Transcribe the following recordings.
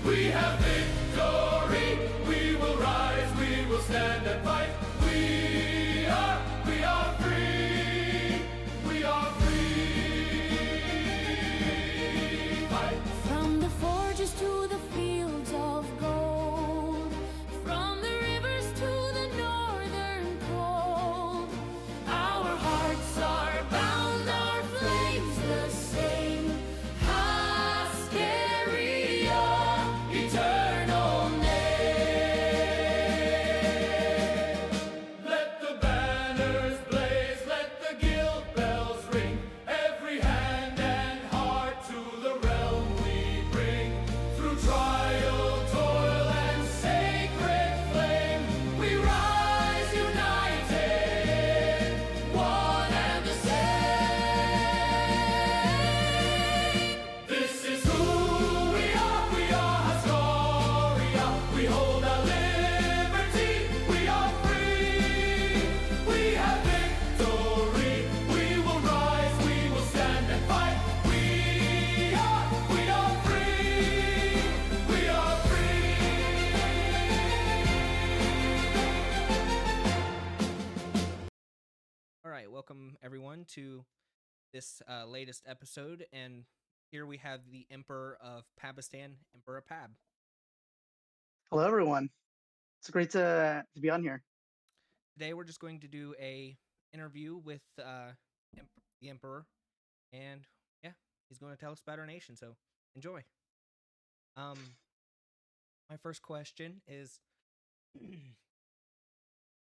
We have victory. We will rise. We will stand and fight. We are free. We are free. Fight. From the forges to the fields of gold, from the rivers to the northern cold, our hearts are bound, our flames the same. Haskaria, Eternal name. Let the banners blaze, let the guild bells ring. Every hand and heart to the realm we bring. Through trial, toil, and sacred flame, we rise united, one and the same. This is who we are Haskaria. We hold our liberty, we are free. We have victory, we will rise, we will stand and fight. We are free, we are free. All right, welcome everyone to this latest episode, and here we have the Emperor of Pabistan, Emperor Pab. Hello, everyone. It's great to be on here. Today we're just going to do a interview with the Emperor, and yeah, he's going to tell us about our nation. So enjoy. My first question is: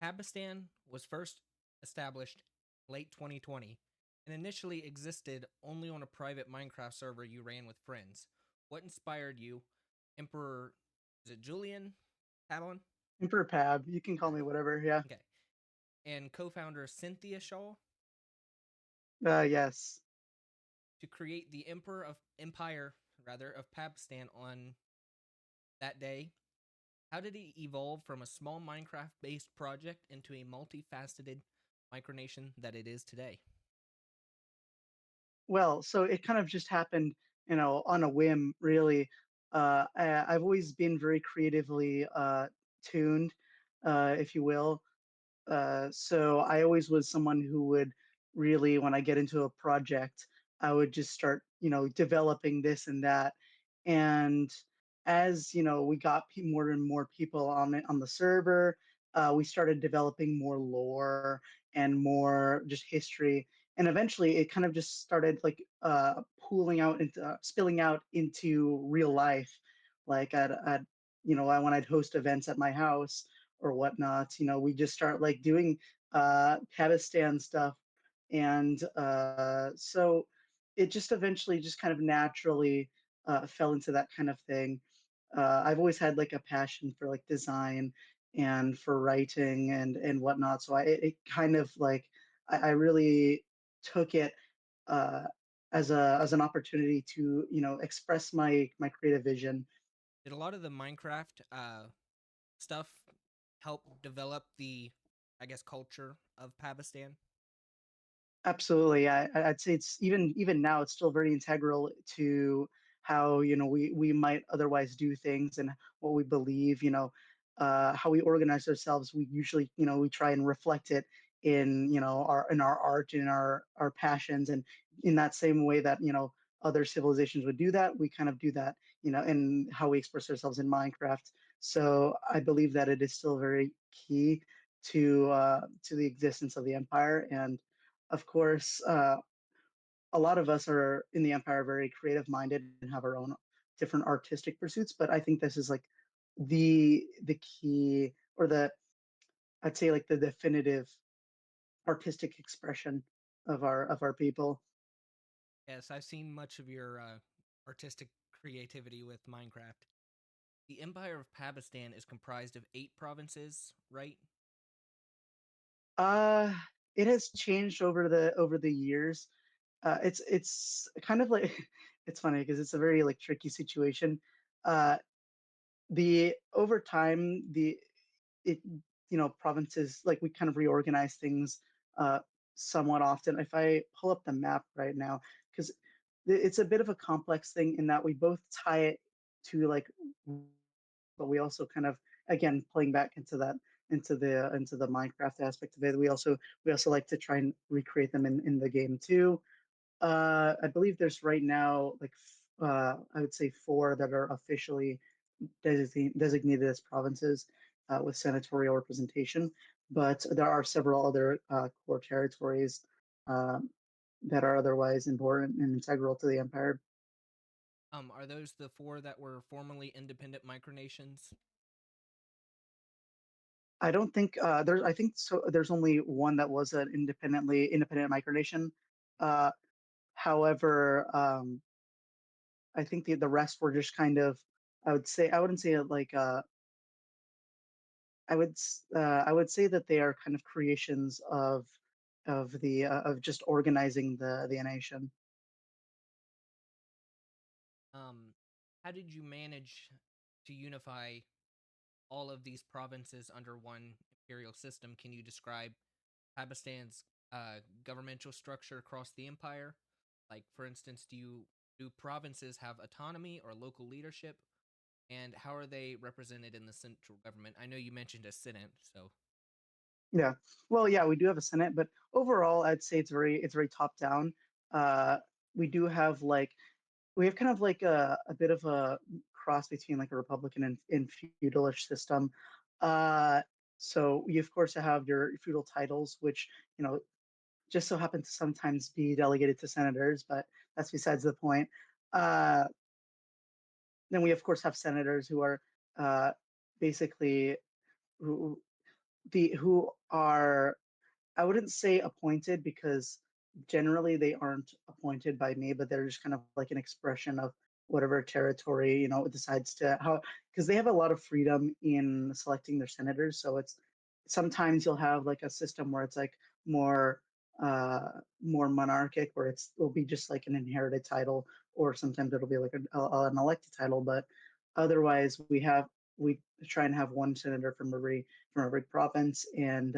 Pabistan was first established late 2020 and initially existed only on a private Minecraft server you ran with friends. What inspired you, Emperor? Is it Julian Pabon? Emperor Pab, you can call me whatever. Yeah. Okay. And co-founder Cynthia Shaw Yes. to create the Empire of Pabstan on that day. How did it evolve from a small Minecraft-based project into a multifaceted micronation that it is today? Well, so it kind of just happened, on a whim, really. I've always been very creatively tuned, if you will. So I always was someone who would really, when I get into a project, I would just start, developing this and that. And as we got more and more people on the server, we started developing more lore and more just history. And eventually, it kind of just started like pooling out into spilling out into real life, like at when I'd host events at my house or whatnot. We just start like doing Pakistan stuff, and so it just eventually just kind of naturally fell into that kind of thing. I've always had like a passion for like design and for writing and whatnot, so it kind of like I really took it uh, as an opportunity to express my creative vision. Did a lot of the Minecraft stuff help develop the, I guess, culture of Pabistan? Absolutely. I'd say it's even now it's still very integral to how we might otherwise do things and what we believe. How we organize ourselves. We usually we try and reflect it in our art, in our passions, and in that same way that other civilizations would do that. We kind of do that in how we express ourselves in Minecraft. So I believe that it is still very key to the existence of the empire. And of course, a lot of us are in the empire very creative minded and have our own different artistic pursuits. But I think this is like the key, or the I'd say like the definitive artistic expression of our people. Yes, I've seen much of your artistic creativity with Minecraft. The Empire of Pabistan is comprised of 8 provinces, right? Uh, it has changed over the years. It's kind of like it's funny because it's a very like tricky situation. Uh, the over time the it provinces, like, we kind of reorganize things uh somewhat often. If I pull up the map right now, because it's a bit of a complex thing in that we both tie it to like but we also kind of, again, playing back into that, into the Minecraft aspect of it. We also like to try and recreate them in the game too. I believe there's right now like I would say four that are officially designated as provinces with senatorial representation, but there are several other core territories um, that are otherwise important and integral to the empire. Are those the four that were formerly independent micronations? I don't think there's. I think so. There's only one that was an independent micronation. Uh, However, I think the rest were just kind of. I wouldn't say it like. I would say that they are kind of creations of just organizing the nation. Um, how did you manage to unify all of these provinces under one imperial system? Can you describe Pakistan's governmental structure across the empire? Like, for instance, do provinces have autonomy or local leadership, and how are they represented in the central government? I know you mentioned a senate, so Yeah. Well, yeah, we do have a Senate, but overall, I'd say it's very top down. Uh, we do have like we have kind of like a bit of a cross between like a Republican and feudalish system. Uh, so you of course have your feudal titles, which you know just so happen to sometimes be delegated to senators, but that's besides the point. Uh, then we of course have senators who are uh, basically who who are, I wouldn't say appointed because generally they aren't appointed by me, but they're just kind of like an expression of whatever territory, decides to how, because they have a lot of freedom in selecting their senators. So it's sometimes you'll have like a system where it's like more more monarchic, where it'll be just like an inherited title, or sometimes it'll be like an elected title. But otherwise, we try and have one senator from every province, and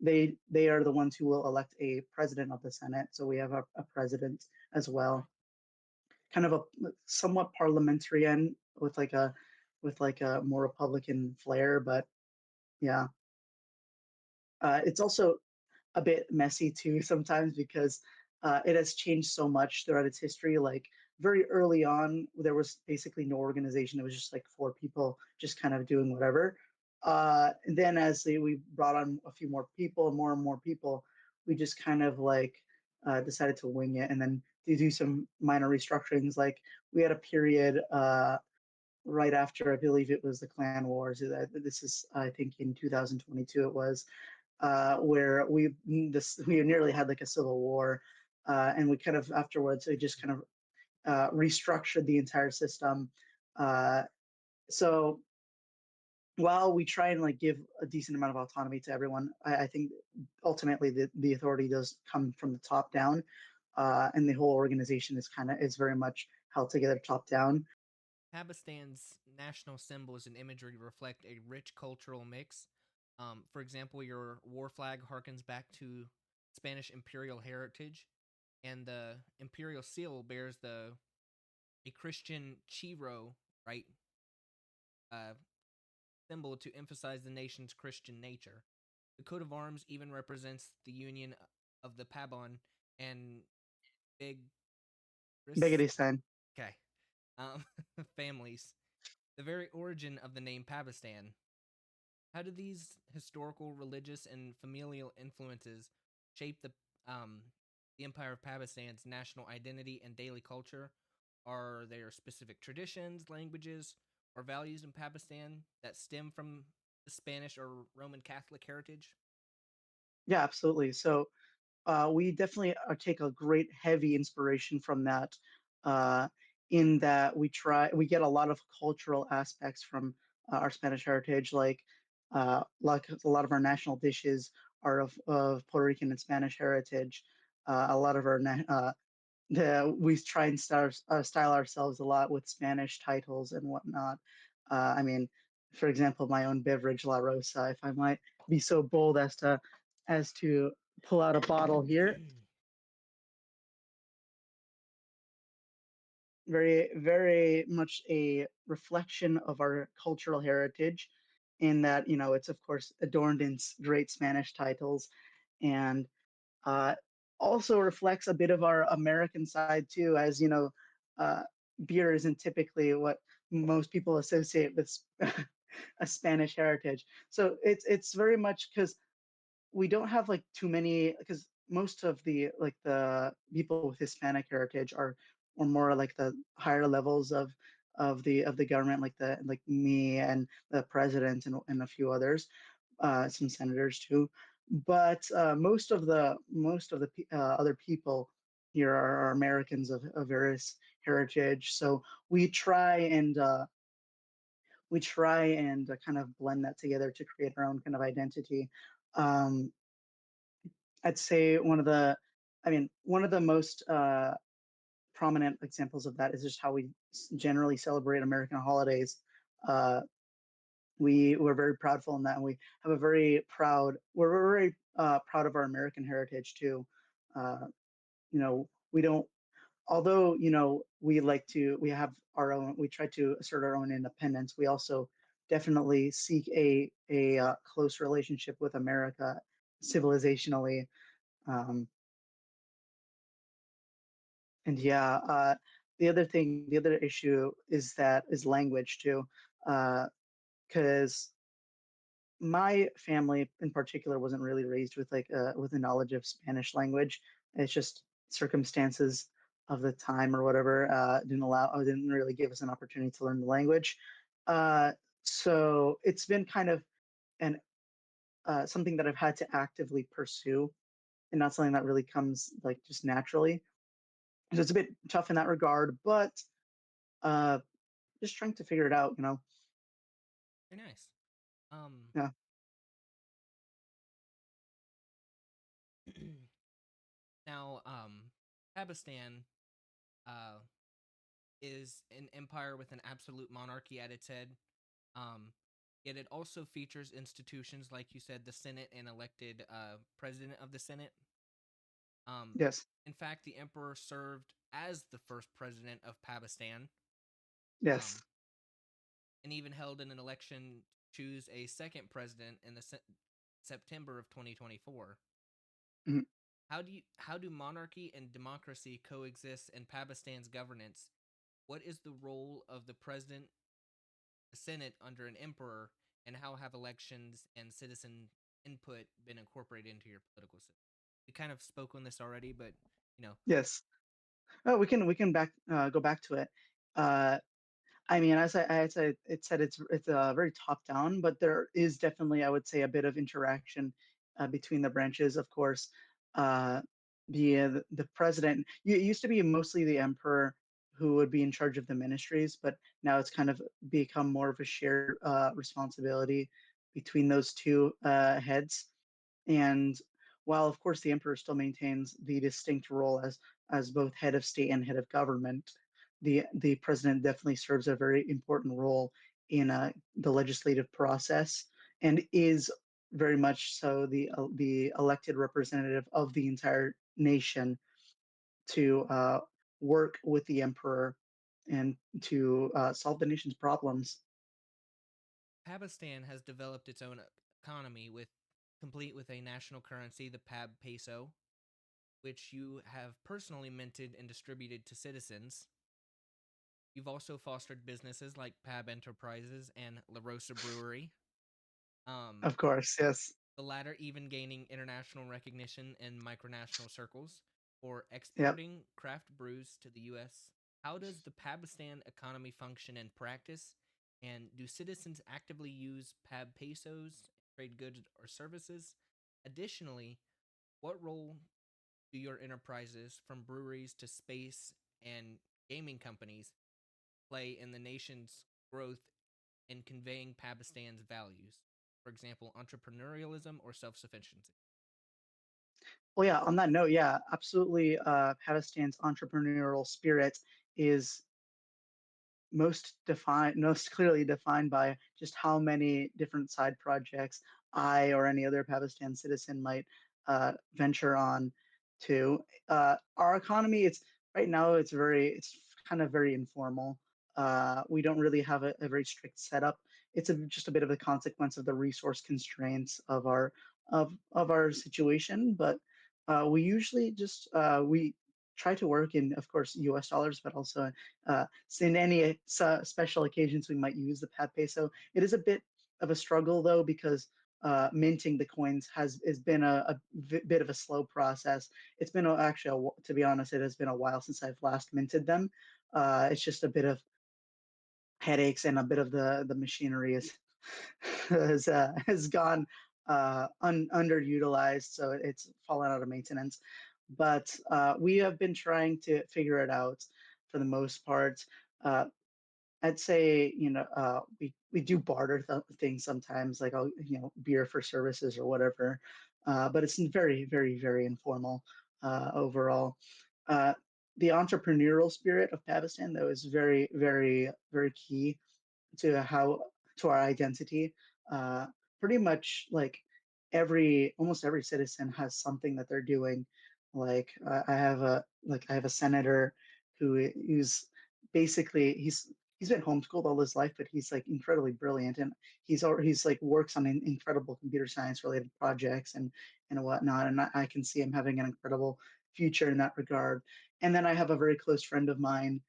they are the ones who will elect a president of the Senate. So we have a president as okay. well, kind of a somewhat parliamentarian with like a more Republican flair. But yeah, it's also a bit messy too sometimes because it has changed so much throughout its history. Like very early on, there was basically no organization. It was just like four people just kind of doing whatever. And then we brought on a few more and more people, we just kind of like decided to wing it and then to do some minor restructurings. Like we had a period right after, I believe it was the Clan Wars. This is, I think, in 2022 it was, where we nearly had like a civil war, and we kind of afterwards we just kind of restructured the entire system. Uh, so while we try and like give a decent amount of autonomy to everyone, I think ultimately the authority does come from the top down, and the whole organization is very much held together top down. Pakistan's national symbols and imagery reflect a rich cultural mix. For example, your war flag harkens back to Spanish imperial heritage, and the imperial seal bears the a Christian chiro, right, uh, symbol to emphasize the nation's Christian nature. The coat of arms even represents the union of the Pabon and Big Ris Begiristan. okay, um, families. The very origin of the name Pabistan. How do these historical, religious, and familial influences shape the Empire of Pakistan's national identity and daily culture? Are there specific traditions, languages, or values in Pakistan that stem from the Spanish or Roman Catholic heritage? Yeah, absolutely. So we definitely take a great heavy inspiration from that, uh, in that we get a lot of cultural aspects from our Spanish heritage, like a lot of our national dishes are of Puerto Rican and Spanish heritage. A lot of we try and style ourselves a lot with Spanish titles and whatnot. I mean, for example, my own beverage, La Rosa, if I might be so bold as to pull out a bottle here. very much a reflection of our cultural heritage, in that it's of course adorned in great Spanish titles, and uh, also reflects a bit of our American side too, as uh, beer isn't typically what most people associate with a Spanish heritage. So it's very much because we don't have like too many, because most of the people with Hispanic heritage are or more like the higher levels of the government, like me and the president and a few others, some senators too. But most of the other people here are Americans of various heritage. So we try and kind of blend that together to create our own kind of identity. Um, I'd say one of the most prominent examples of that is just how we generally celebrate American holidays. Uh, we're very proudful in that, and we have a very proud. We're very proud of our American heritage too. Uh, we don't. Although we have our own. We try to assert our own independence. We also definitely seek a close relationship with America civilizationally. Um, and yeah, the other issue is language too, because my family in particular wasn't really raised with a knowledge of Spanish language. It's just circumstances of the time or whatever didn't really give us an opportunity to learn the language. Uh, so it's been kind of an something that I've had to actively pursue, and not something that really comes like just naturally. So it's a bit tough in that regard, but uh, just trying to figure it out. Very nice. Um, Yeah. now, Pabistan uh, is an empire with an absolute monarchy at its head. Um, Yet it also features institutions like you said, the Senate and elected president of the Senate. Um, Yes. in fact, the emperor served as the first president of Pabistan, Yes. um, and even held an election to choose a second president in the September of 2024. Mhm. How do monarchy and democracy coexist in Pakistan's governance? What is the role of the president, the Senate under an emperor, and how have elections and citizen input been incorporated into your political system? We kind of spoke on this already, but you know, Yes. Oh, we can go back to it. Uh, I mean, it's very top down, but there is definitely, I would say, a bit of interaction between the branches. Of course, uh, the president. It used to be mostly the emperor who would be in charge of the ministries, but now it's kind of become more of a shared responsibility between those two heads. And while, of course, the emperor still maintains the distinct role as both head of state and head of government, the president definitely serves a very important role in the legislative process, and is very much so the elected representative of the entire nation to work with the emperor and to solve the nation's problems. Pakistan has developed its own economy with complete with a national currency, the PAB peso, which you have personally minted and distributed to citizens. You've also fostered businesses like PAB Enterprises and La Rosa Brewery. Um, Of course, yes. the latter even gaining international recognition in micronational circles for Yep. exporting craft brews to the US. How does the Pabistan economy function in practice? And do citizens actively use PAB pesos, trade goods or services? Additionally, what role do your enterprises, from breweries to space and gaming companies, play in the nation's growth in conveying Pakistan's values? For example, entrepreneurialism or self sufficiency. Well, yeah, on that note, yeah, absolutely. Pakistan's entrepreneurial spirit is most clearly defined by just how many different side projects I or any other Pakistan citizen might venture on to. Our economy, it's right now, it's kind of very informal. We don't really have a very strict setup. It's just a bit of a consequence of the resource constraints of our situation. But we usually just we try to work in, of course, U.S. dollars, but also in any special occasions we might use the pad peso. It is a bit of a struggle though because minting the coins has been bit of a slow process. It's been actually, to be honest, it has been a while since I've last minted them. It's just a bit of headaches and a bit of the machinery is has gone underutilized, so it's fallen out of maintenance. But we have been trying to figure it out for the most part. Uh, I'd say, we do barter things sometimes, like, I'll, beer for services or whatever. But it's very, very, very informal overall. Uh, the entrepreneurial spirit of Pakistan, though, is very, very, very key to how to our identity. Uh, Pretty much like almost every citizen has something that they're doing. Like I have a senator who's basically he's been homeschooled all his life, but he's like incredibly brilliant, and he's like works on incredible computer science related projects and whatnot, and I can see him having an incredible future in that regard. And then I have a very close friend of mine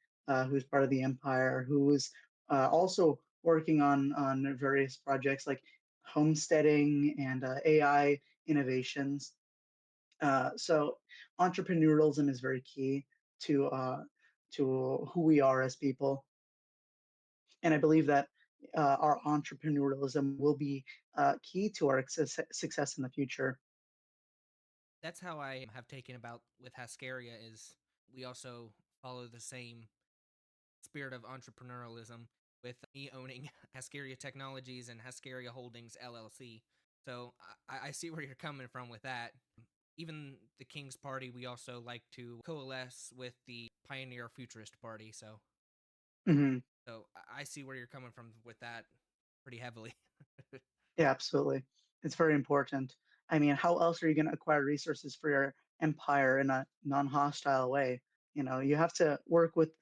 who's part of the Empire, who's also working on various projects like homesteading and AI innovations. So entrepreneurialism is very key to uh, to who we are as people, and I believe that our entrepreneurialism will be key to our success in the future. That's how I have taken about with Haskaria is we also follow the same spirit of entrepreneurialism with me owning Haskaria Technologies and Haskaria Holdings LLC. So I see where you're coming from with that. Even the King's Party, we also like to coalesce with the Pioneer Futurist Party. Mhm. So I see where you're coming from with that pretty heavily. Yeah, absolutely. It's very important. I mean, how else are you going to acquire resources for your empire in a non-hostile way? You have to work with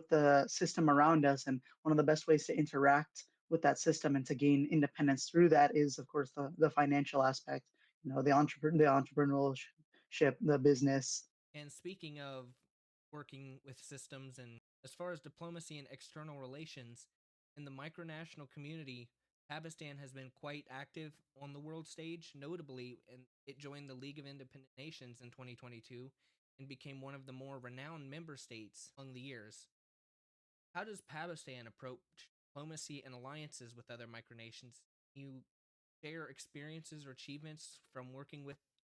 the system around us, and one of the best ways to interact with that system and to gain independence through that is, of course, the financial aspect. The entrepreneurship, the business. And speaking of working with systems, and as far as diplomacy and external relations, in the micronational community, Pabistan has been quite active on the world stage, notably, and it joined the League of Independent Nations in 2022 and became one of the more renowned member states among the years. How does Pabistan approach diplomacy and alliances with other micronations? You share experiences or achievements from working with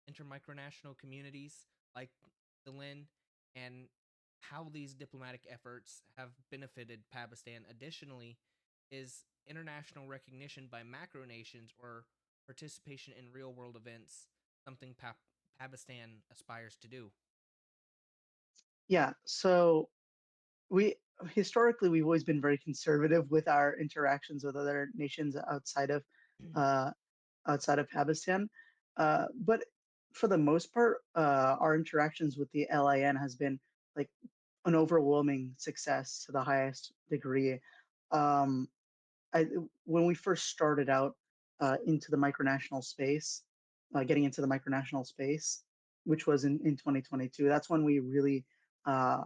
intermicronational communities like the Lin, and how these diplomatic efforts have benefited Pakistan. Additionally, is international recognition by macronations or participation in real world events something Pakistan aspires to do? Yeah. So we historically we've always been very conservative with our interactions with other nations uh, outside of Pabistan. But for the most part, our interactions with the LIN has been like an overwhelming success to the highest degree. Um, I When we first started out into the micronational space, getting into the micronational space, which was in 2022, that's when we really uh,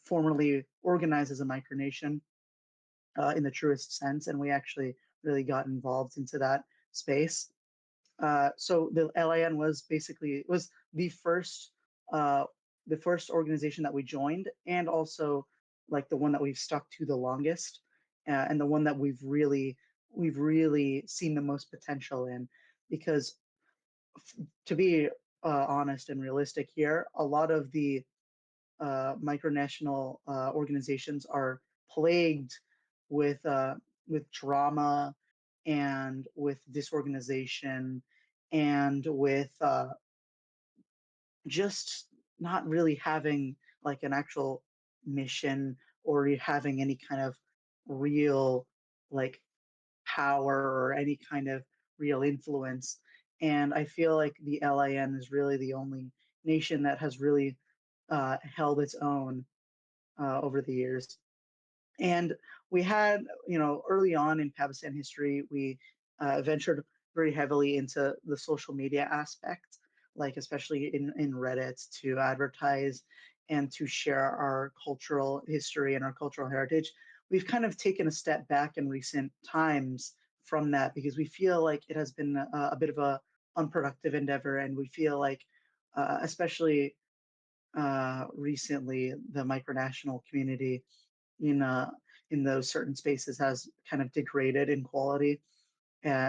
formally organized as a micronation in the truest sense, and we actually really got involved into that space. So the LIN was uh, the first organization that we joined, and also like the one that we've stuck to the longest, and the one that we've really seen the most potential in, because to be honest and realistic here, a lot of the micronational organizations are plagued with uh, with drama and with disorganization and with just not really having like an actual mission or having any kind of real like power or any kind of real influence. And I feel like the LIN is really the only nation that has really held its own over the years. And we had, early on in Pakistan history, we ventured very heavily into the social media aspect, like especially in Reddit, to advertise and to share our cultural history and our cultural heritage. We've kind of taken a step back in recent times from that because we feel like it has been a bit of a unproductive endeavor, and we feel like, especially recently, the micronational community in uh, in those certain spaces has kind of degraded in quality.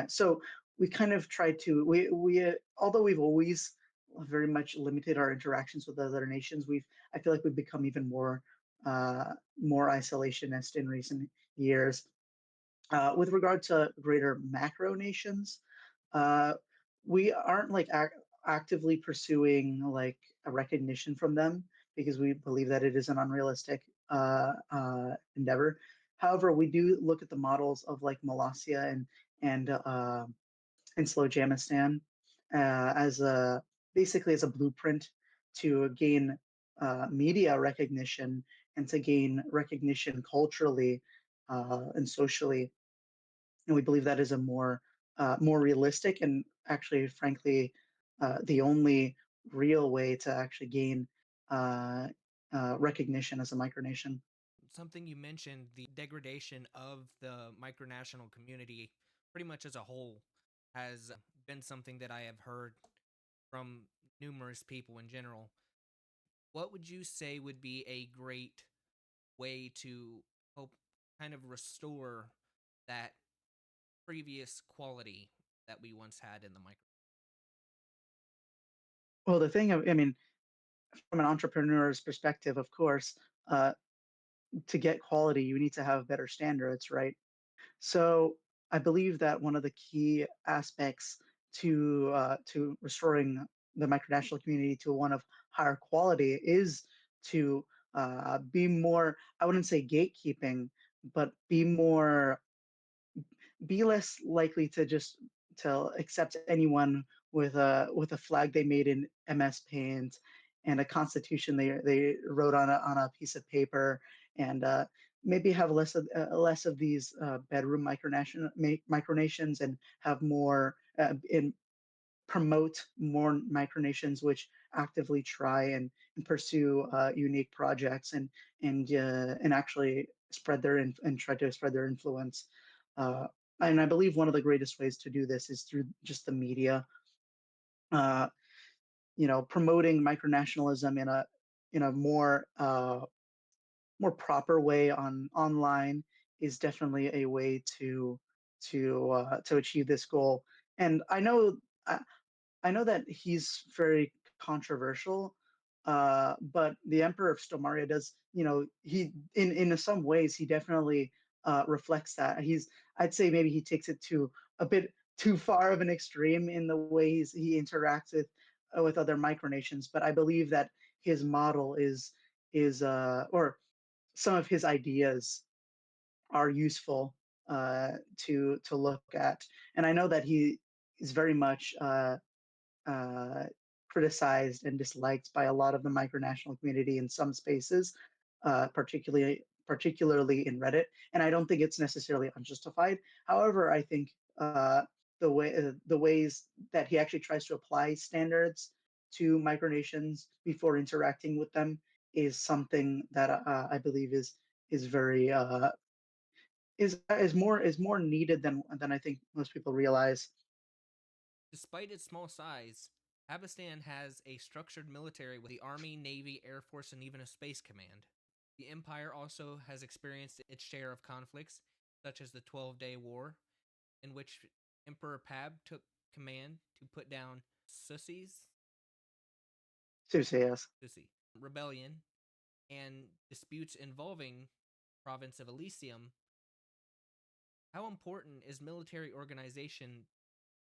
So we kind of try to although we've always very much limited our interactions with other nations, I feel like we've become even uh, more isolationist in recent years. With regard to greater macro nations, uh, we aren't like actively pursuing like a recognition from them because we believe that it is an unrealistic endeavor. However, we do look at the models of like Malaysia and and Slowjamistan as a basically as a blueprint to gain media recognition and to gain recognition culturally and socially, and we believe that is a more realistic and actually, frankly, the only real way to actually gain uh, recognition as a micronation. Something you mentioned, the degradation of the micronational community, pretty much as a whole, has been something that I have heard from numerous people in general. What would you say would be a great way to help kind of restore that previous quality that we once had in the micro? Well, the thing, I mean, from an entrepreneur's perspective, of course, uh, to get quality, you need to have better standards, right? So I believe that one of the key aspects to restoring the micronational community to one of higher quality is to be more, I wouldn't say gatekeeping, but be less likely to just to accept anyone with a flag they made in MS Paint and a constitution they wrote on a piece of paper, and maybe have less of these bedroom micronations, and have more in promote more micronations which actively try and pursue unique projects and actually and try to spread their influence. Uh, and I believe one of the greatest ways to do this is through just the media. Uh, Promoting micronationalism in a more proper way online is definitely a way to achieve this goal. And I know that he's very controversial, but the Emperor of Stomaria does, he in some ways he definitely reflects that. I'd say maybe he takes it to a bit too far of an extreme in the way he interacts with other micronations. But I believe that his model or some of his ideas are useful to look at. And I know that he is very much uh, criticized and disliked by a lot of the micronational community in some spaces, particularly in Reddit. And I don't think it's necessarily unjustified. However, I think the ways that he actually tries to apply standards to micronations before interacting with them is something that I believe is very is more needed than I think most people realize. Despite its small size, Pabistan has a structured military with the Army, Navy, Air Force, and even a space command. The Empire also has experienced its share of conflicts, such as the 12-Day War, in which Emperor Pab took command to put down Seriously, yes. Susi rebellion, and disputes involving province of Elysium. How important is military organization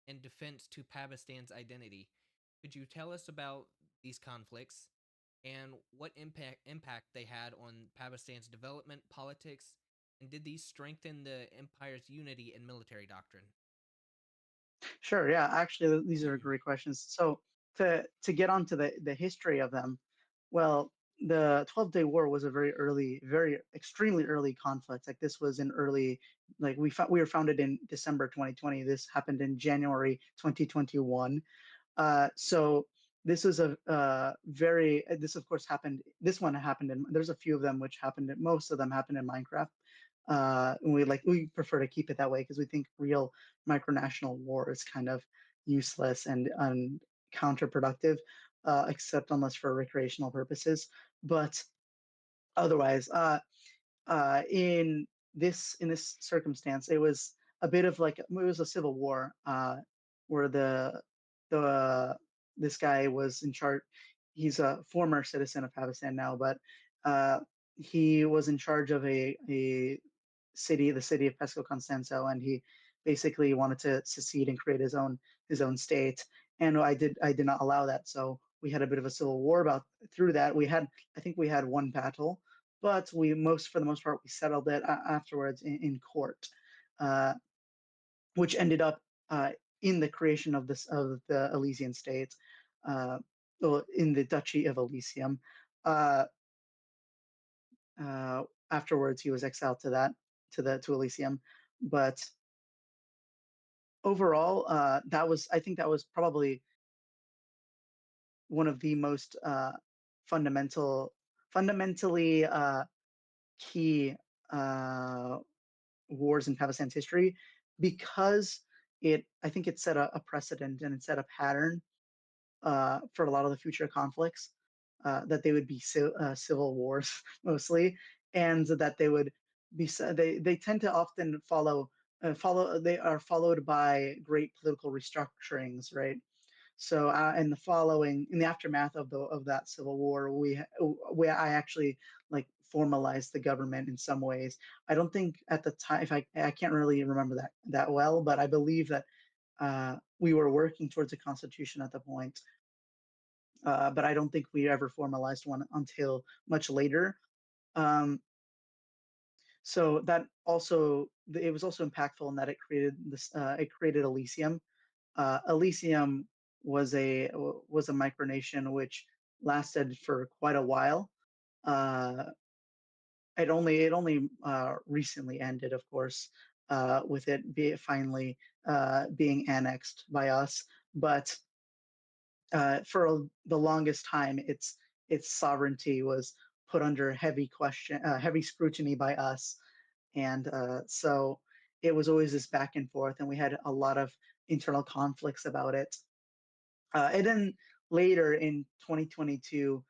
and defense to Pakistan's identity? Could you tell us about these conflicts and what impact they had on Pakistan's development, politics, and did these strengthen the empire's unity and military doctrine? Sure. Yeah. Actually, these are great questions. So to get onto the history of them, well, the 12-Day War was a very early, very extremely early conflict. Like this was an early, like we were founded in December 2020. This happened in January 2021. So this is a very this of course happened. This one happened in. There's a few of them which happened. Most of them happened in Minecraft. And we prefer to keep it that way because we think real micronational war is kind of useless and counterproductive, except unless for recreational purposes. But otherwise, in this circumstance, it was a bit of like it was a civil war, where the this guy was in charge. He's a former citizen of Pakistan now, but uh, he was in charge of a city, the city of Pesco Constanzo, and he basically wanted to secede and create his own state. And I did not allow that, so we had a bit of a civil war about through that. I think we had one battle, but we most for the most part we settled it afterwards in court, uh, which ended up in the creation of this of the Elysian state, uh, well, in the Duchy of Elysium. Uh, Afterwards, he was exiled to that to Elysium, but overall, that was I think that was probably one of the most fundamentally key uh, wars in Pakistan's history because I think it set a precedent and it set a pattern for a lot of the future conflicts, that they would be civil wars mostly, and that they would they tend to often follow they are followed by great political restructurings, right? So in the aftermath of that civil war, I actually like formalized the government in some ways. I don't think at the time, if I can't really remember that well, but I believe that we were working towards a constitution at the point, but I don't think we ever formalized one until much later. Um, so that also it was also impactful in that it created Elysium. Elysium was a micronation which lasted for quite a while. Uh, it only recently ended, of course, with it finally being annexed by us. But for the longest time, its sovereignty was put under heavy scrutiny by us, and so it was always this back and forth, and we had a lot of internal conflicts about it. And then later in 2022,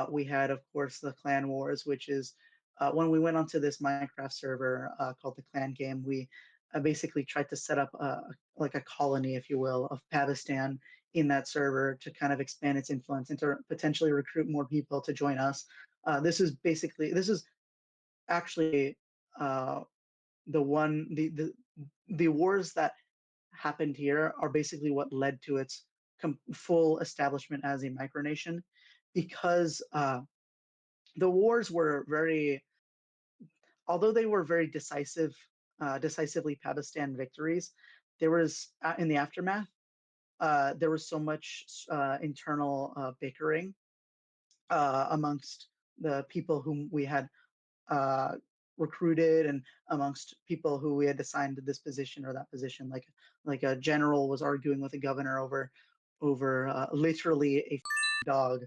we had, of course, the Clan Wars, which is when we went onto this Minecraft server called the Clan Game. We basically tried to set up like a colony, if you will, of Pabistan in that server to kind of expand its influence and to potentially recruit more people to join us. This is actually uh, the wars that happened here are basically what led to its full establishment as a micronation, because the wars were although they were very decisively Pabistan victories, there was in the aftermath, there was so much internal bickering amongst the people whom we had uh, recruited, and amongst people who we had assigned to this position or that position. Like a general was arguing with a governor over literally a dog.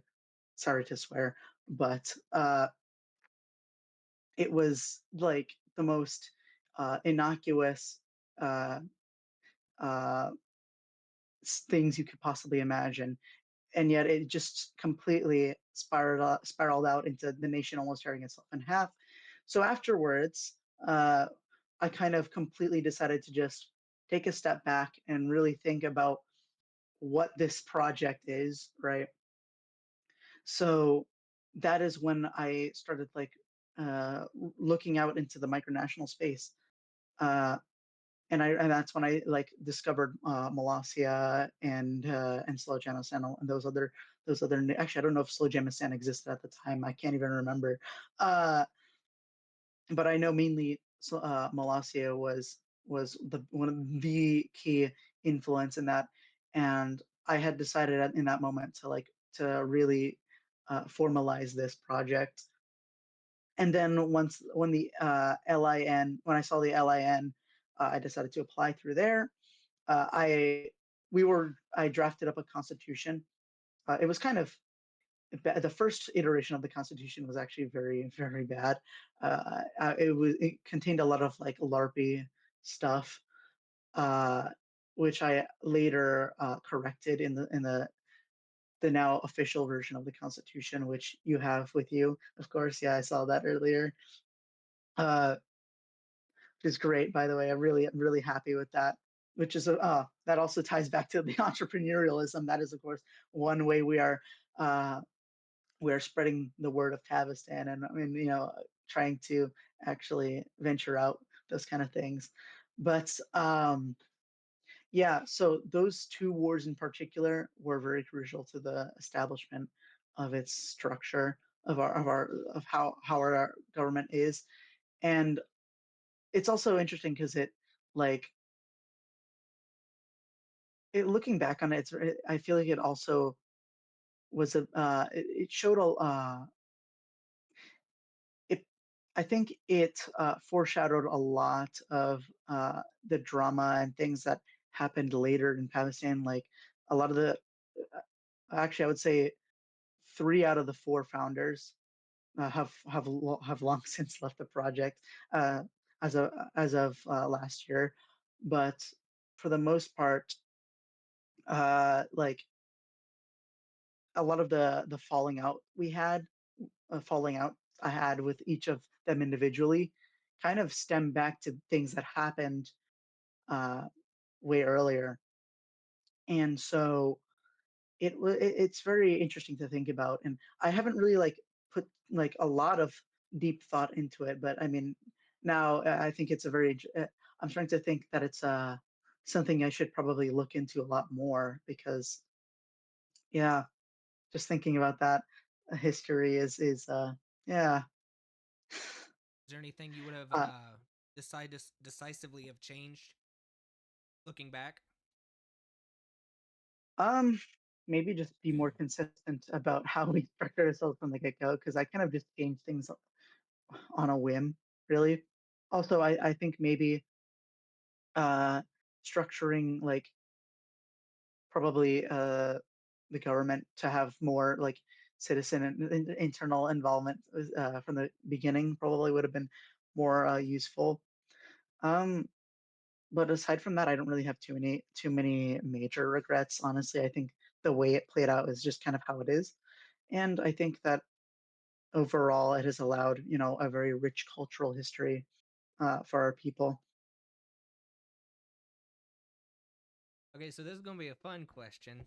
Sorry to swear, but it was like the most innocuous uh, uh, things you could possibly imagine, and yet it just completely spiraled out into the nation almost tearing itself in half. So afterwards, I kind of completely decided to just take a step back and really think about what this project is, right? So that is when I started like looking out into the micronational space. Uh, and that's when I like discovered Molossia and Slow Jamistan and actually I don't know if Slow Jamistan existed at the time. I can't even remember. Uh, but I know mainly Molossia was the one of the key influence in that, and I had decided in that moment to really formalize this project. And then once when the LIN, when I saw the LIN, I decided to apply through there. I I drafted up a constitution. It was kind of the first iteration of the constitution was actually very bad. It contained a lot of like larpy stuff, uh, which I later corrected in the now official version of the constitution, which you have with you, of course. Yeah, I saw that earlier. Uh, which is great, by the way. I'm really happy with that. Which is that also ties back to the entrepreneurialism. That is, of course, one way uh, we are spreading the word of Pabistan, and I mean, trying to actually venture out those kind of things. But yeah, so those two wars in particular were very crucial to the establishment of its structure of how our government is, and it's also interesting because it like looking back on it, I feel like it also was it showed a it I think it foreshadowed a lot of the drama and things that happened later in Pakistan. Like a lot of the actually, I would say three out of the four founders have long since left the project uh, as of last year, but for the most part, like a lot of the falling out I had with each of them individually, kind of stem back to things that happened uh, way earlier, and so it's very interesting to think about. And I haven't really like put like a lot of deep thought into it, but I mean, now I think it's a I'm trying to think that it's something I should probably look into a lot more because yeah, just thinking about that history is yeah. Is there anything you would have Uh, decisively have changed looking back? um, maybe just be more consistent about how we structure ourselves from the get-go, because I kind of just change things on a whim, really. Also, I think maybe uh, structuring like probably the government to have more like citizen and internal involvement from the beginning probably would have been more useful. Um, but aside from that, I don't really have too many major regrets. Honestly, I think the way it played out is just kind of how it is, and I think that overall it has allowed a very rich cultural history for our people. Okay, so this is going to be a fun question.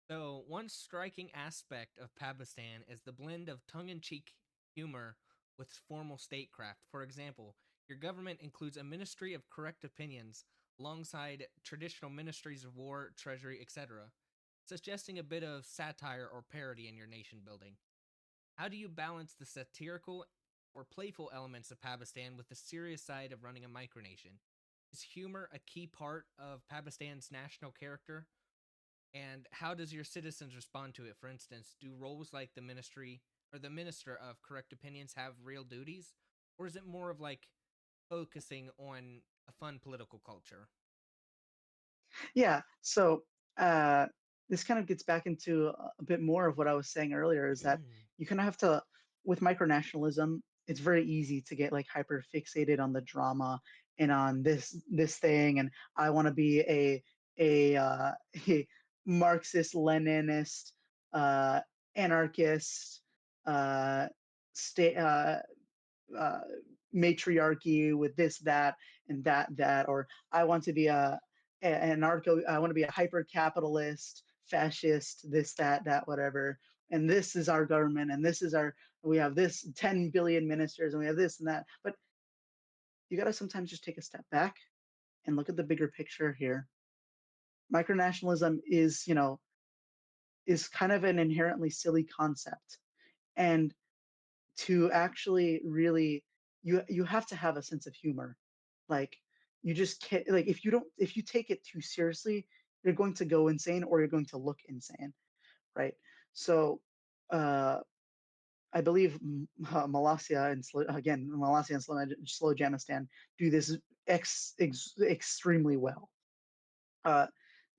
So, one striking aspect of Pabistan is the blend of tongue in cheek humor with formal statecraft. For example, your government includes a Ministry of Correct Opinions alongside traditional ministries of war, treasury, etc., suggesting a bit of satire or parody in your nation building. How do you balance the satirical or playful elements of Pabistan with the serious side of running a micronation? Is humor a key part of Pabistan's national character? And how does your citizens respond to it? For instance, do roles like the ministry or the minister of correct opinions have real duties? Or is it more of like focusing on a fun political culture? Yeah, so uh, this kind of gets back into a bit more of what I was saying earlier, is that you kind of have to, with micronationalism, it's very easy to get like hyper fixated on the drama and on this thing, and I want to be a Marxist Leninist uh, anarchist uh, state uh, matriarchy with this, that, and that, or I want to be I want to be a hyper capitalist, fascist, this, that, whatever. And this is our government, and we have this 10 billion ministers, and we have this and that. But you got to sometimes just take a step back and look at the bigger picture here. Micronationalism is kind of an inherently silly concept. And to actually really you have to have a sense of humor. Like you just can't, like if you take it too seriously, you're going to go insane or you're going to look insane, right? So uh, I believe Malaysia and again Malaysia and Slowjanistan do this extremely well. Uh,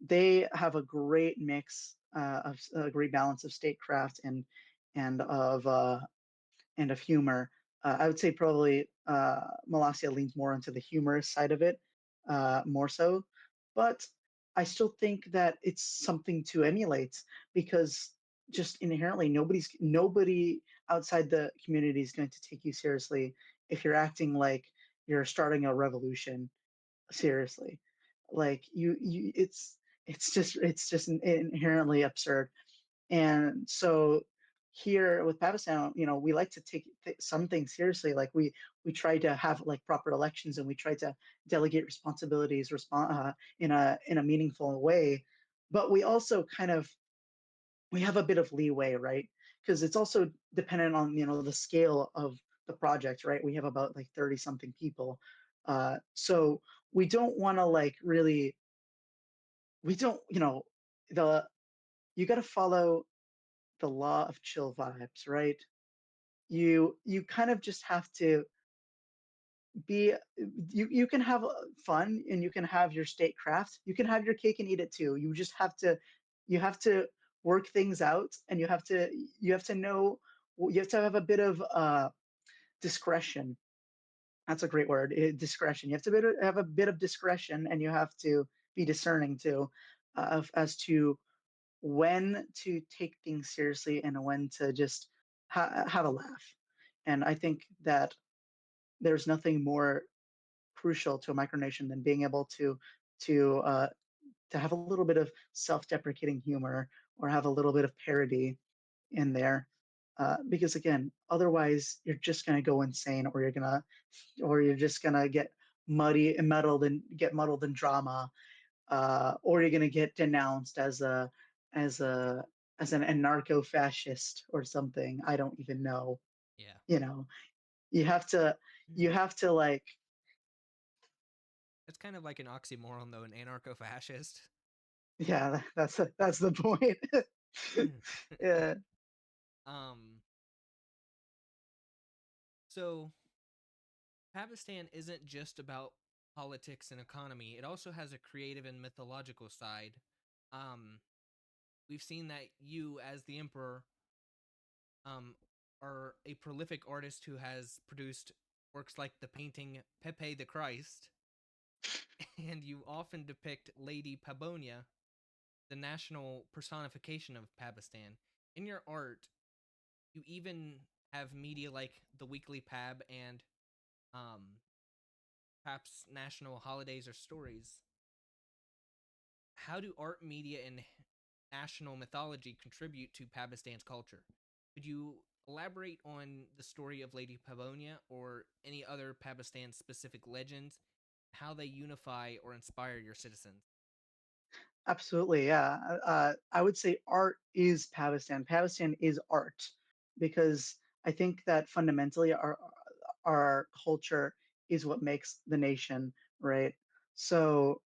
they have a great mix of a great balance of statecraft and of and of humor. I would say probably Malasia leans more into the humorous side of it, more so. But I still think that it's something to emulate because just inherently nobody outside the community is going to take you seriously if you're acting like you're starting a revolution seriously. Like it's just inherently absurd. And so here with Pakistan, we like to take some things seriously. Like we try to have like proper elections, and we try to delegate responsibilities in a meaningful way. But we also kind of we have a bit of leeway, right? Because it's also dependent on the scale of the project, right? We have about like 30 something people, so we don't want to like really we don't the you got to follow the law of chill vibes, right? You kind of just have to be you can have fun, and you can have your statecraft. You can have your cake and eat it too. You have to work things out, and you have to know you have to have a bit of discretion. That's a great word, discretion. You have to have a bit of discretion, and you have to be discerning too, as to when to take things seriously and when to just have a laugh. And I think that there's nothing more crucial to a micronation than being able to uh, to have a little bit of self-deprecating humor or have a little bit of parody in there. Because again, otherwise you're just gonna go insane, or you're just gonna get muddy and muddled and get muddled in drama, or you're gonna get denounced as a as an anarcho-fascist or something. I don't even know. Yeah. You know, you have to you have to like It's kind of like an oxymoron, though, an anarcho fascist. yeah, that's the point. Yeah, um, so Pakistan isn't just about politics and economy, it also has a creative and mythological side. Um, we've seen that you, as the emperor, um, are a prolific artist who has produced works like the painting Pepe the Christ, and you often depict Lady Pabonia, the national personification of Pabistan. In your art, you even have media like the Weekly Pab and um, perhaps national holidays or stories. How do art, media, and national mythology contribute to Pabistan's culture? Could you elaborate on the story of Lady Pavonia or any other Pabistan specific legends, how they unify or inspire your citizens? absolutely. Yeah, I would say art is Pakistan. Pakistan is art because I think that fundamentally our culture is what makes the nation, right? So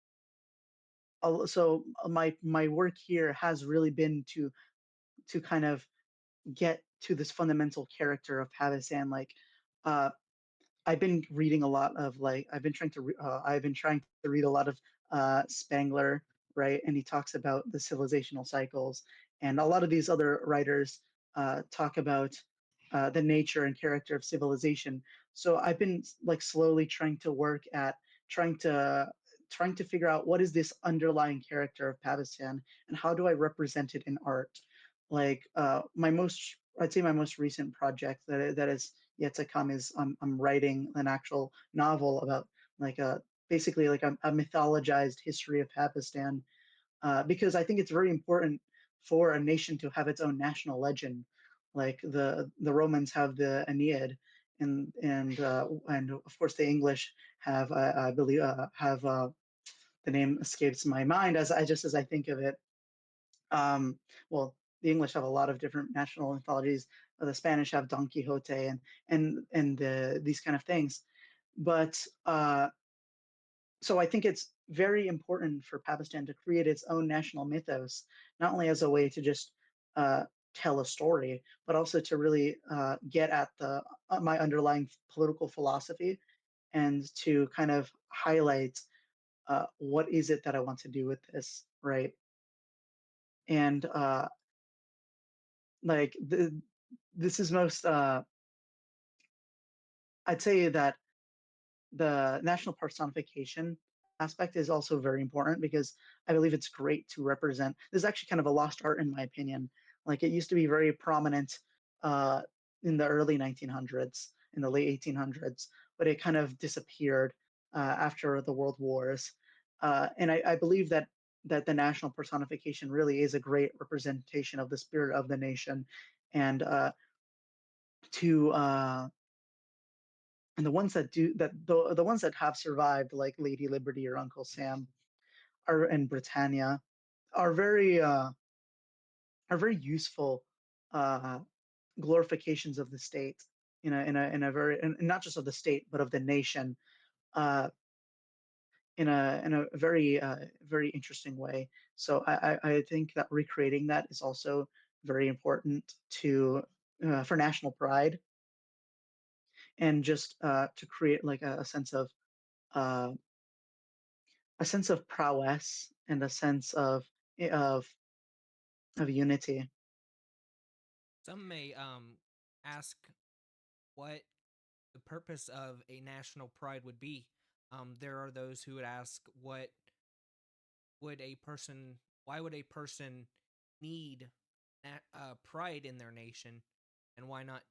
my work here has really been to kind of get to this fundamental character of Pakistan. Like, uh, I've been reading a lot of like I've been trying to read a lot of Spangler, right? And he talks about the civilizational cycles, and a lot of these other writers talk about the nature and character of civilization. So I've been like slowly trying to work at trying to trying to figure out what is this underlying character of Pakistan and how do I represent it in art. Like I'd say my most recent project that is yet to come is I'm writing an actual novel about like a basically like a mythologized history of Pakistan, because I think it's very important for a nation to have its own national legend. Like the Romans have the Aeneid, and of course the English have I believe have the name escapes my mind as I think of it. Um, well, the English have a lot of different national mythologies. The Spanish have Don Quixote and these kind of things. But so I think it's very important for Pakistan to create its own national mythos, not only as a way to just uh, tell a story, but also to really get at the my underlying political philosophy and to kind of highlight what is it that I want to do with this, right? And like this is most I'd say that the national personification aspect is also very important because I believe it's great to represent. This is actually kind of a lost art in my opinion. Like it used to be very prominent uh, in the early 1900s, in the late 1800s, but it kind of disappeared after the World Wars. And I believe that the national personification really is a great representation of the spirit of the nation, and to and the ones that do that the ones that have survived like Lady Liberty or Uncle Sam are in Britannia are very useful uh, glorifications of the state in a very and not just of the state but of the nation uh, in a very very interesting way. So I think that recreating that is also very important to for national pride and just to create like uh, a sense of prowess and a sense of of unity. Some may ask what the purpose of a national pride would be. There are those who would ask, what would a person, why would a person need pride in their nation, and why not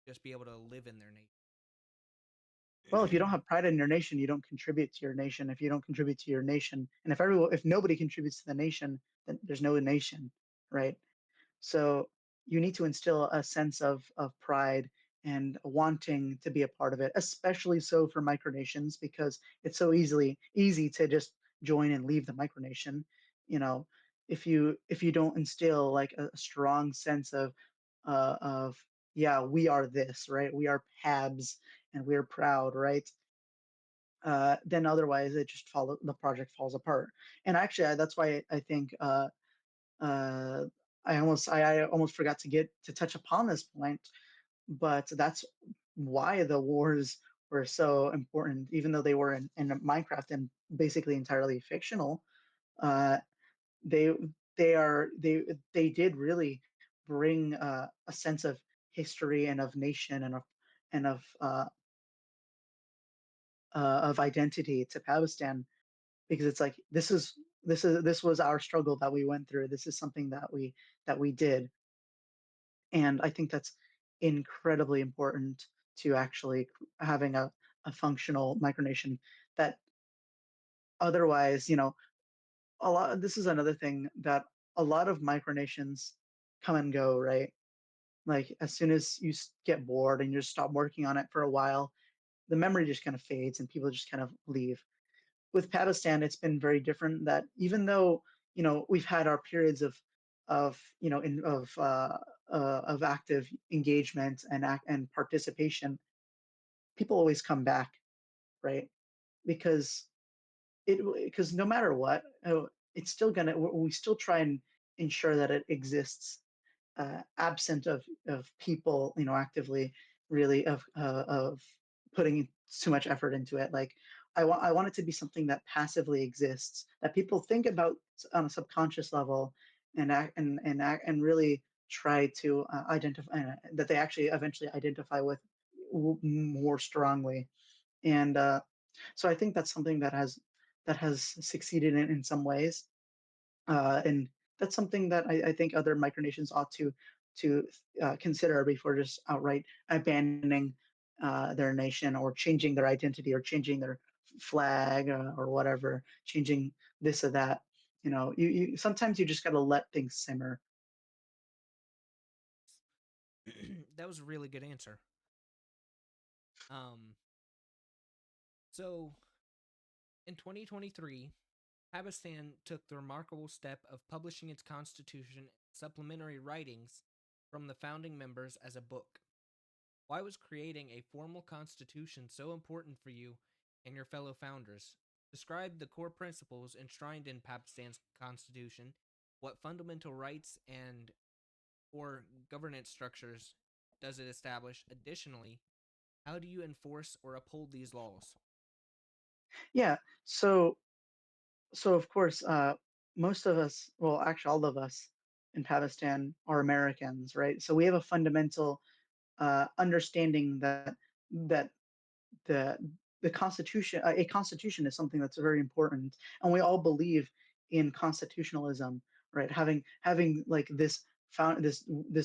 just be able to live in their Well, if you don't nation? have pride in your nation, you don't contribute to your nation. If you don't contribute to your nation, and if nobody contributes to the nation, then there's no nation, right? So you need to instill a sense of pride and wanting to be a part of it, especially so for micronations because it's so easy to just join and leave the micronation. You know, if you don't instill like a strong sense of yeah, we are this, right? We are Pabs and we're proud, right? Then otherwise it just the project falls apart. And actually, that's why I think uh, I almost forgot to get to touch upon this point, but that's why the wars were so important, even though they were in Minecraft and basically entirely fictional. Uh, they they did really bring a sense of history and of nation and of identity to Pabistan because it's like this was our struggle that we went through. This is something that we did, and I think that's incredibly important to actually having a functional micronation that otherwise, a lot this is another thing that a lot of micronations come and go, right? Like as soon as you get bored and you just stop working on it for a while, the memory just kind of fades and people just kind of leave. With Pakistan, it's been very different. That even though we've had our periods of of active engagement and participation, people always come back, right? Because because no matter what, it's still gonna we still try and ensure that it exists absent of people actively really of putting too much effort into it. Like I want it to be something that passively exists that people think about on a subconscious level and really try to identify that they actually eventually identify with more strongly. And so I think that's something that has succeeded in some ways, and that's something that I think other micronations ought to consider before just outright abandoning their nation or changing their identity or changing their flag or whatever, changing this or that. You sometimes you just got to let things simmer. That was a really good answer. Um, so in 2023, Pakistan took the remarkable step of publishing its constitution and supplementary writings from the founding members as a book. Why was creating a formal constitution so important for you and your fellow founders? Describe the core principles enshrined in Pakistan's constitution, what fundamental rights and or governance structures does it establish? Additionally, how do you enforce or uphold these laws? Yeah. So of course, most of us, well, actually all of us in Pakistan are Americans, right? So we have a fundamental understanding that the the constitution, a constitution is something that's very important, and we all believe in constitutionalism, right? Having like this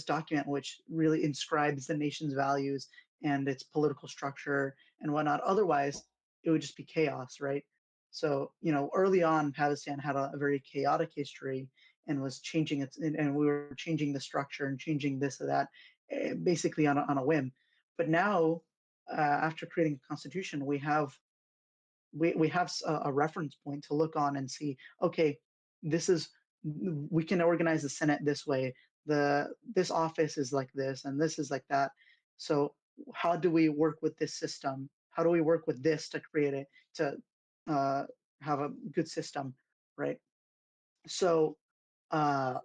document which really inscribes the nation's values and its political structure and whatnot. Otherwise it would just be chaos, right? So early on Pakistan had a very chaotic history and was changing and we were changing the structure and changing this or that, basically on a whim. But now, after creating a constitution, we have a reference point to look on and see. Okay, this is we can organize the Senate this way. This office is like this, and this is like that. So how do we work with this system? How do we work with this to create it to uh, have a good system, right? So uh,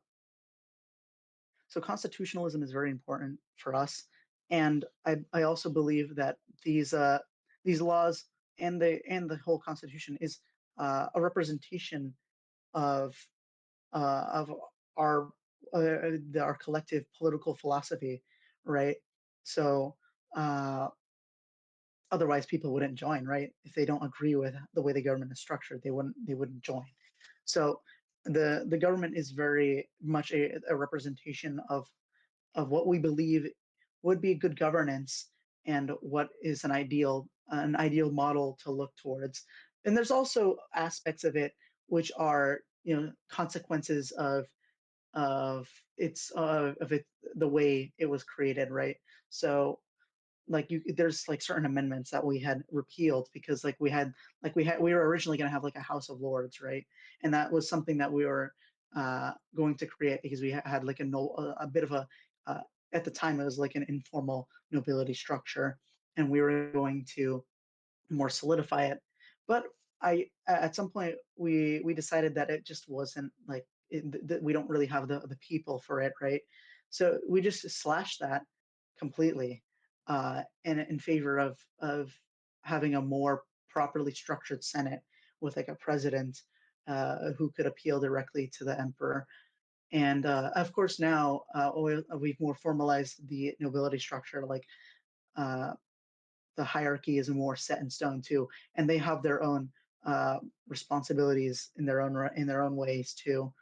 constitutionalism is very important for us, and I also believe that these laws and the whole constitution is a representation of of our our collective political philosophy, right? So uh, otherwise, people wouldn't join, right? If they don't agree with the way the government is structured, they wouldn't join. So the government is very much a representation of what we believe would be good governance and what is an ideal model to look towards. And there's also aspects of it which are consequences of it the way it was created, right? So like there's like certain amendments that we had repealed because we were originally going to have like a House of Lords, right? And that was something that we were going to create because we had like a bit of a uh, at the time it was like an informal nobility structure, and we were going to more solidify it. But at some point we decided that it just wasn't like that we don't really have the people for it, right? So we just slashed that completely, in favor of having a more properly structured Senate with like a president who could appeal directly to the emperor. And of course now we've more formalized the nobility structure, like uh, the hierarchy is more set in stone too, and they have their own responsibilities in their own ways too.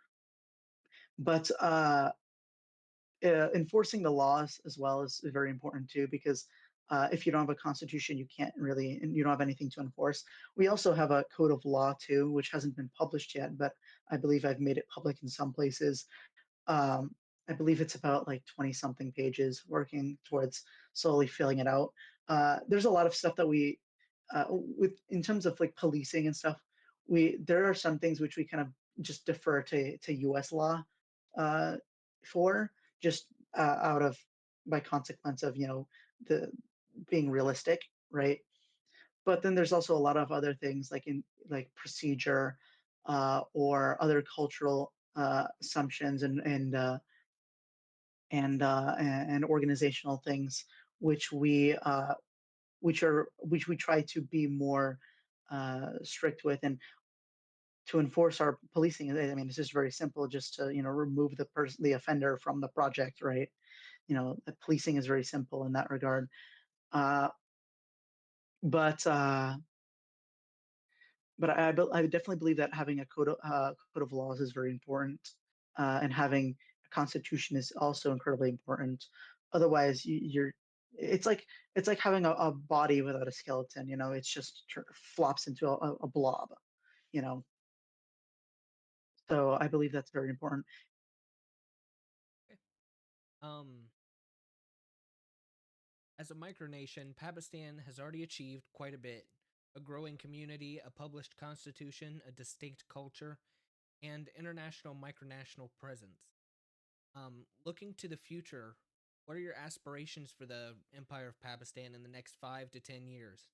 But enforcing the laws as well is very important too, because if you don't have a constitution, you can't really, and you don't have anything to enforce. We also have a code of law too, which hasn't been published yet, but I believe I've made it public in some places. um, I believe it's about like 20 something pages, working towards slowly filling it out. There's a lot of stuff that with in terms of like policing and stuff, there are some things which we kind of just defer to U.S. law uh, for, just out of by consequence of the being realistic, right? But then there's also a lot of other things like in like procedure, or other cultural assumptions and organizational things which we try to be more strict with, and to enforce our policing. I mean, it's just very simple, just to remove the offender from the project, right? Policing is very simple in that regard. uh, but I definitely believe that having a code of laws is very important, and having a constitution is also incredibly important. Otherwise, it's like having a body without a skeleton. It's just flops into a blob. You know, so I believe that's very important. Okay. Um, as a micronation, Pabistan has already achieved quite a bit: a growing community, a published constitution, a distinct culture, and international micronational presence. Looking to the future, what are your aspirations for the Empire of Pabistan in the next 5 to 10 years?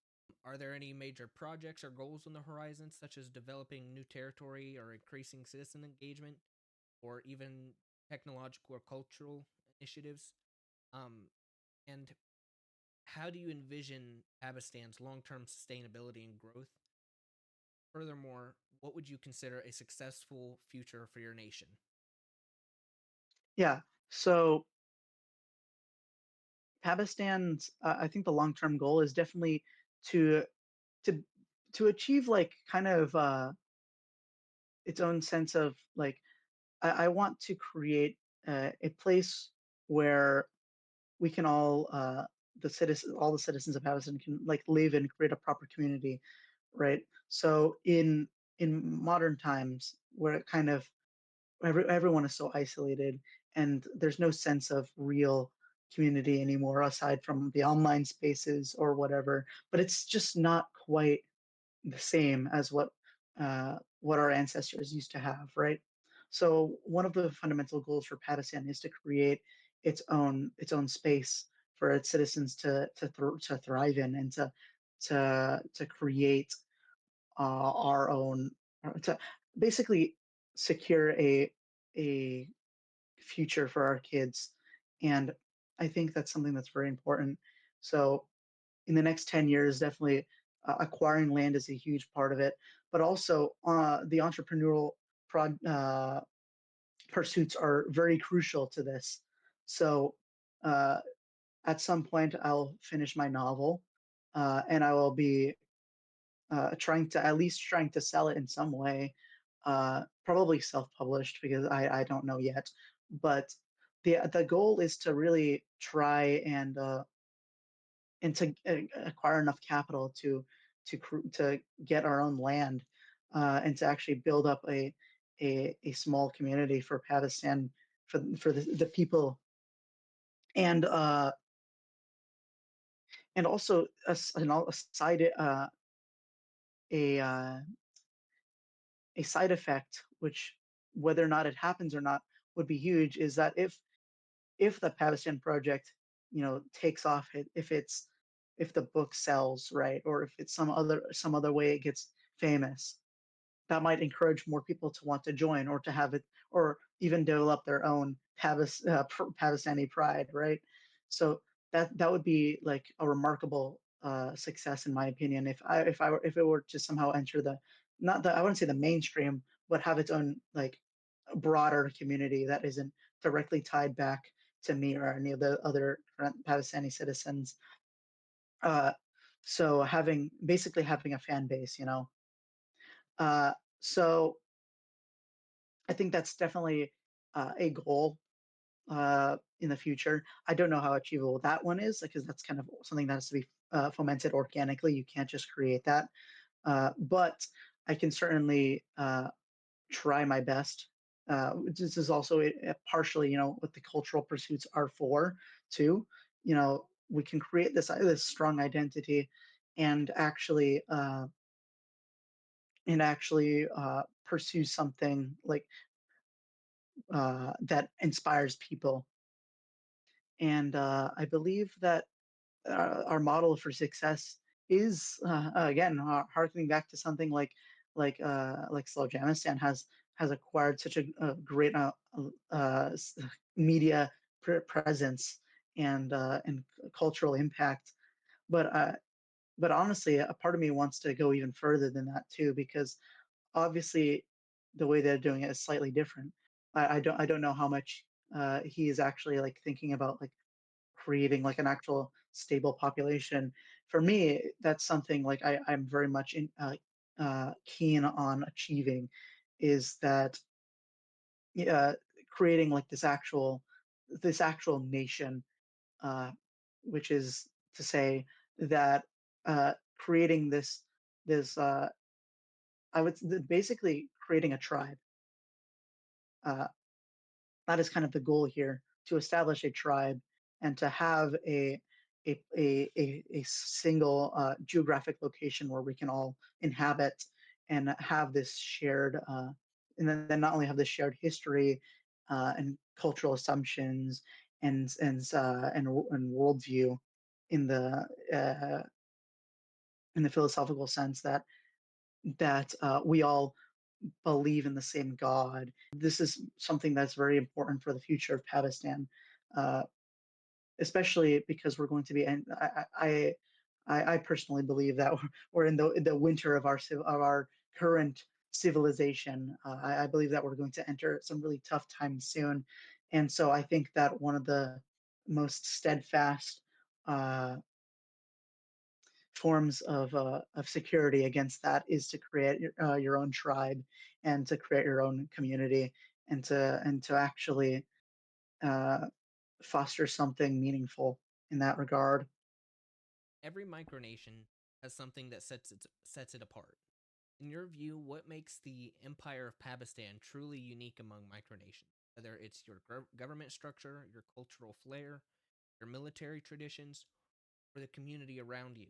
Are there any major projects or goals on the horizon, such as developing new territory or increasing citizen engagement, or even technological or cultural initiatives? Um, and how do you envision Pakistan's long-term sustainability and growth? Furthermore, what would you consider a successful future for your nation? Yeah. So Pakistan's, I think the long-term goal is definitely to to to achieve like kind of its own sense of like I want to create a place where we can all the citizens of Pakistan can like live and create a proper community, right? So in modern times where it kind of everyone is so isolated and there's no sense of real community anymore aside from the online spaces or whatever, but it's just not quite the same as what our ancestors used to have, right? So one of the fundamental goals for Pakistan is to create its own space for its citizens to thrive in and to create our own to basically secure a future for our kids. And I think that's something that's very important. So in the next 10 years, definitely acquiring land is a huge part of it, but also the entrepreneurial prod, pursuits are very crucial to this. So uh, at some point, I'll finish my novel and I will be trying to sell it in some way, probably self-published because I don't know yet. But the goal is to really try and to acquire enough capital to get our own land and to actually build up a small community for Pakistan for the people and and also a side a a side effect which whether or not it happens or not would be huge is that if the Pavastan project, takes off, if the book sells right, or if it's some other way it gets famous, that might encourage more people to want to join or to have it or even develop their own Pakistani pride, right? So that would be like a remarkable success in my opinion if it were to somehow enter the not the I wouldn't say the mainstream, but have its own like broader community that isn't directly tied back to me or any of the other current Pakistani citizens. Uh, so basically having a fan base, so I think that's definitely a goal in the future. I don't know how achievable that one is because that's kind of something that has to be fomented organically. You can't just create that. But I can certainly try my best. This is also partially, what the cultural pursuits are for, too. We can create this strong identity and actually pursue something like that inspires people. And I believe that our model for success is again harkening back to something like Slowjamistan has acquired such a great media presence and cultural impact. But but honestly, a part of me wants to go even further than that too, because obviously the way they're doing it is slightly different. I don't know how much he is actually like thinking about like creating like an actual stable population. For me, that's something like I'm very much keen on achieving, is that uh, creating like this actual nation, uh, which is to say that creating this basically creating a tribe. Uh, that is kind of the goal here, to establish a tribe and to have a single geographic location where we can all inhabit and have this shared and then not only have this shared history and cultural assumptions and worldview in the uh, in the philosophical sense that we all believe in the same God. This is something that's very important for the future of Pakistan. uh, especially because we're going to be. And I personally believe that we're in the winter of of our current civilization. I believe that we're going to enter some really tough times soon, and so I think that one of the most steadfast uh, forms of security against that is to create your own tribe and to create your own community and to actually uh, foster something meaningful in that regard. Every micronation has something that sets it apart. In your view, what makes the Empire of Pabistan truly unique among micronations? Whether it's your government structure, your cultural flair, your military traditions, or the community around you,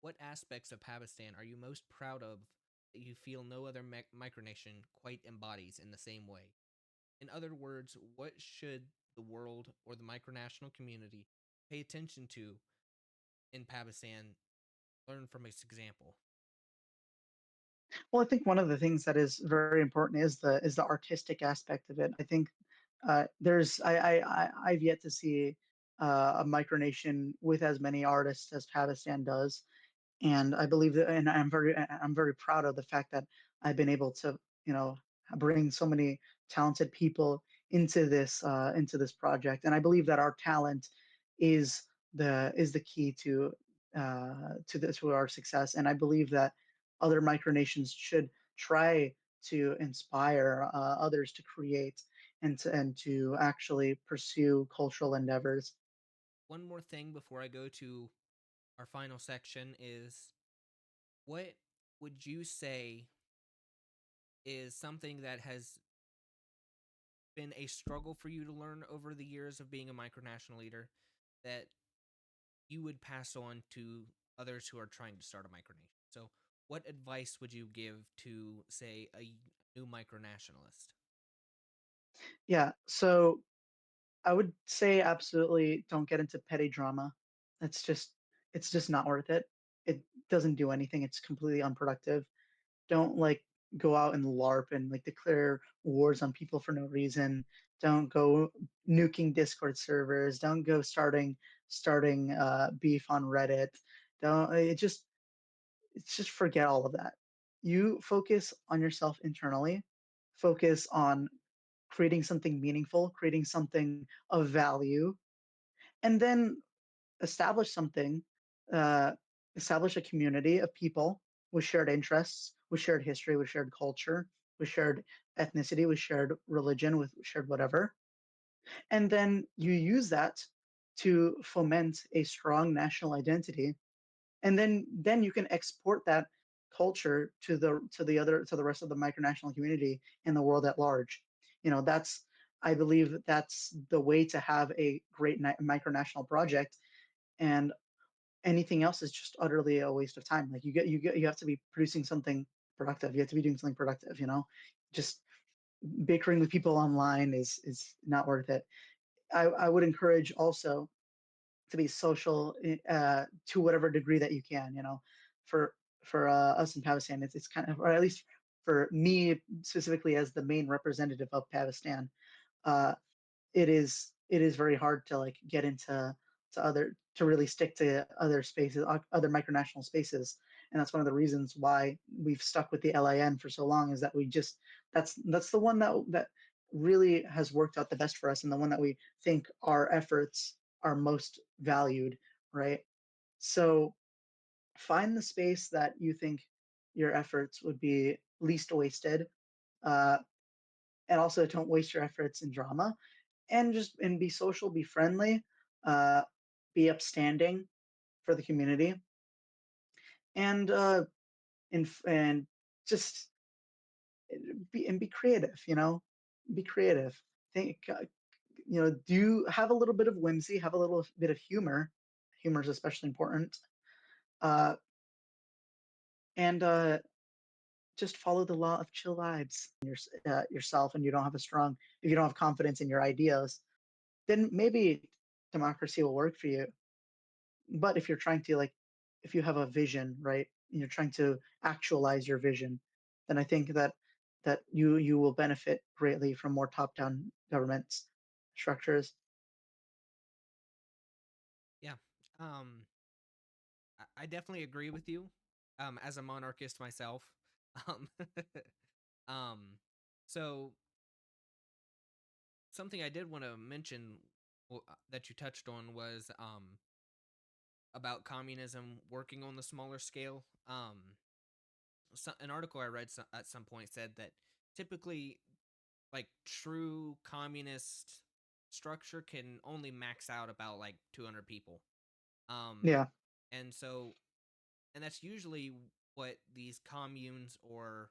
what aspects of Pabistan are you most proud of that you feel no other micronation quite embodies in the same way? In other words, what should the world or the micronational community pay attention to in Pabistan, learn from its example? Well, I think one of the things that is very important is the artistic aspect of it. I think I've yet to see a micronation with as many artists as Pakistan does, and I believe that, and I'm very proud of the fact that I've been able to, you know, bring so many talented people into this project, and I believe that our talent is the key to our success, and I believe that other micronations should try to inspire others to create and to actually pursue cultural endeavors. One more thing before I go to our final section is what would you say is something that has been a struggle for you to learn over the years of being a micronational leader that you would pass on to others who are trying to start a micronation? So, what advice would you give to, say, a new micronationalist? Yeah, so I would say absolutely don't get into petty drama. It's just it's just not worth it. It doesn't do anything. It's completely unproductive. Don't like go out and LARP and like declare wars on people for no reason. Don't go nuking Discord servers. Don't go starting beef on Reddit. Don't it's just forget all of that. You focus on yourself internally. Focus on creating something meaningful, creating something of value, and then establish something, uh, establish a community of people with shared interests, with shared history, with shared culture, with shared ethnicity, with shared religion, with shared whatever. And then you use that to foment a strong national identity. And then you can export that culture to the rest of the micronational community and the world at large. You know, that's I believe that that's the way to have a great micronational project, and anything else is just utterly a waste of time. Like you have to be producing something productive. You have to be doing something productive. You know, just bickering with people online is not worth it. I would encourage also to be social to whatever degree that you can. You know, for us in Pakistan, it's kind of, or at least for me specifically as the main representative of Pakistan, uh, it is very hard to like get into to really stick to other spaces, other micronational spaces, and that's one of the reasons why we've stuck with the LIN for so long. Is that we just that's the one that really has worked out the best for us, and the one that we think our efforts are most valued, right? So find the space that you think your efforts would be least wasted, uh, and also don't waste your efforts in drama, and just and be social, be friendly, uh, be upstanding for the community, and just be creative. You know, be creative. Think, do have a little bit of whimsy, have a little bit of humor. Humor is especially important, uh, and just follow the law of chill vibes. Yourself, and you don't have a strong, if you don't have confidence in your ideas, then maybe democracy will work for you. But if you're trying to like, if you have a vision, right, and you're trying to actualize your vision, then I think that you will benefit greatly from more top-down government structures. Um, I definitely agree with you. As a monarchist myself, um, um, so something I did want to mention that you touched on was about communism working on the smaller scale. An article I read at some point said that typically, like true communist structure can only max out about like 200 people. Um, Yeah, and so, and that's usually what these communes or